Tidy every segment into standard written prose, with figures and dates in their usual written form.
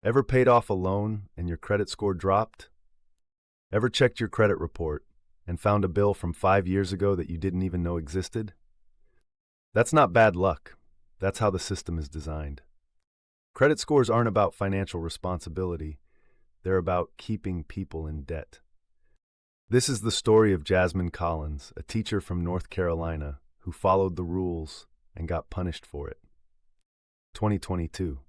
Ever paid off a loan and your credit score dropped? Ever checked your credit report and found a bill from 5 years ago that you didn't even know existed? That's not bad luck. That's how the system is designed. Credit scores aren't about financial responsibility. They're about keeping people in debt. This is the story of Jasmine Collins, a teacher from North Carolina who followed the rules and got punished for it. 2022.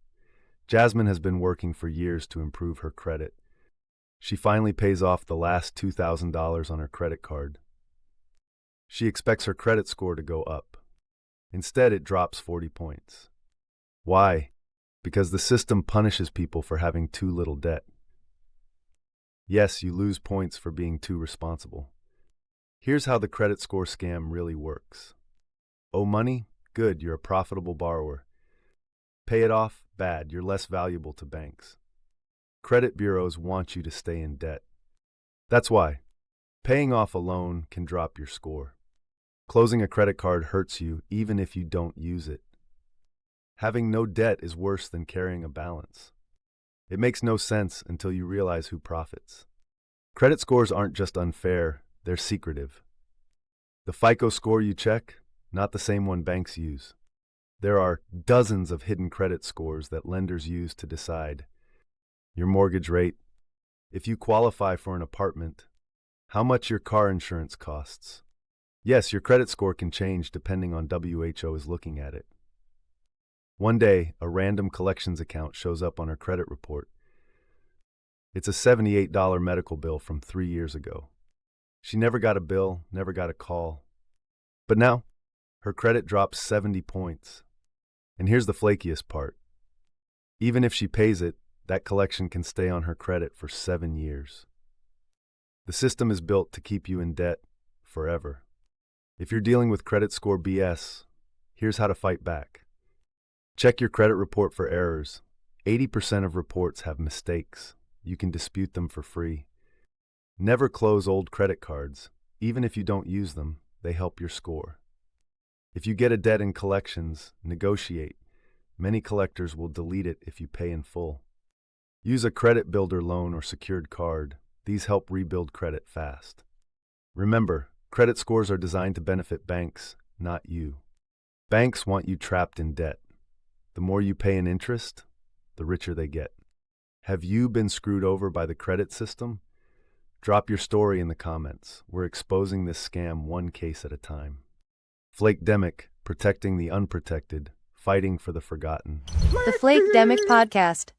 Jasmine has been working for years to improve her credit. She finally pays off the last $2,000 on her credit card. She expects her credit score to go up. Instead, it drops 40 points. Why? Because the system punishes people for having too little debt. Yes, you lose points for being too responsible. Here's how the credit score scam really works. Owe money? Good, you're a profitable borrower. Pay it off? Bad, you're less valuable to banks. Credit bureaus want you to stay in debt. That's why paying off a loan can drop your score. Closing a credit card hurts you even if you don't use it. Having no debt is worse than carrying a balance. It makes no sense until you realize who profits. Credit scores aren't just unfair, they're secretive. The FICO score you check, not the same one banks use. There are dozens of hidden credit scores that lenders use to decide your mortgage rate, if you qualify for an apartment, how much your car insurance costs. Yes, your credit score can change depending on WHO is looking at it. One day, a random collections account shows up on her credit report. It's a $78 medical bill from 3 years ago. She never got a bill, never got a call. But now, her credit drops 70 points. And here's the flakiest part. Even if she pays it, that collection can stay on her credit for 7 years. The system is built to keep you in debt forever. If you're dealing with credit score BS, here's how to fight back. Check your credit report for errors. 80% of reports have mistakes. You can dispute them for free. Never close old credit cards. Even if you don't use them, they help your score. If you get a debt in collections, negotiate. Many collectors will delete it if you pay in full. Use a credit builder loan or secured card. These help rebuild credit fast. Remember, credit scores are designed to benefit banks, not you. Banks want you trapped in debt. The more you pay in interest, the richer they get. Have you been screwed over by the credit system? Drop your story in the comments. We're exposing this scam one case at a time. FlakeDemic, protecting the unprotected, fighting for the forgotten. The FlakeDemic Podcast.